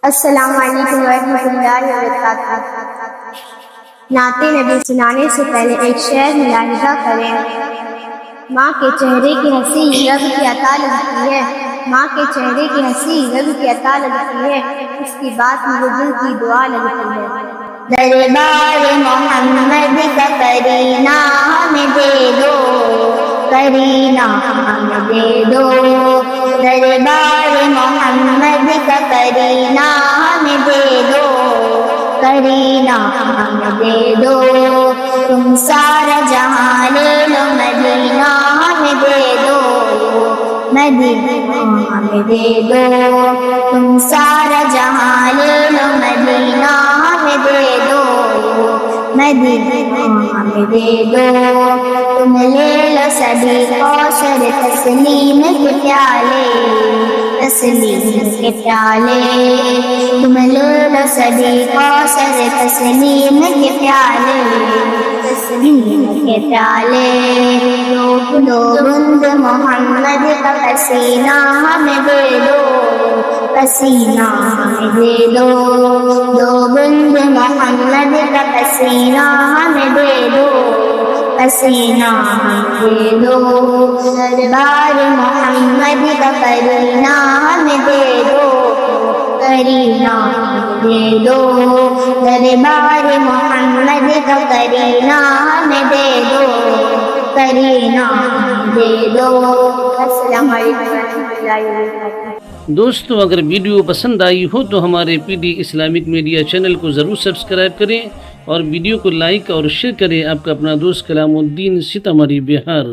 السلام علیکم ورحمۃ اللہ وبرکاتہ۔ نعت نبی سنانے سے پہلے ایک شعر ملاحظہ کریں۔ ماں کے چہرے کی ہنسی رب کی عطا لگتی ہے، ماں کے چہرے کی ہنسی رب کی عطا لگتی ہے، اس کی بات مجھے دل کی دعا لگتی ہے۔ دربار محمد کا کرینہ ہمیں دے دو، کرینہ ہمیں دے دو، دربار محمد کا کرینہ ہمیں دے دو، کرینہ ہمیں دے دو، تم سارا جہاں لے لو مدینہ ہمیں دے دو، مدینہ ہمیں دے دو، تم سارا جہاں لے لو مدینہ ہمیں دے دو، مدینہ ہمیں دے دو، تم لے لو سبھی کوثر تسلیم کے پیالے، تسلیم کے پیالے، تم لے لو سبھی کوثر تسلیم کے پیالے، تسلیم کے پیالے، دو بند محمد کا پسینہ ہمیں دے دو، پسینہ ہمیں دے دو، دو بند محمد کا پسینہ ہمیں دے دو، پسینہ ہمیں دے دو، دربار محمد کا کرینہ ہمیں دے دو، کرینہ ہمیں دے دو، دربار محمد کا کرینہ ہمیں دے دو، کرینہ ہمیں دے دو۔ السلام علیکم ورحمۃ اللہ وبرکاتہ۔ دوستو، اگر ویڈیو پسند آئی ہو تو ہمارے P D Islamic media channel کو ضرور سبسکرائب کریں اور ویڈیو کو لائک اور شیئر کریں۔ آپ کا اپنا دوست کلام الدین، سیتامڑھی، بہار۔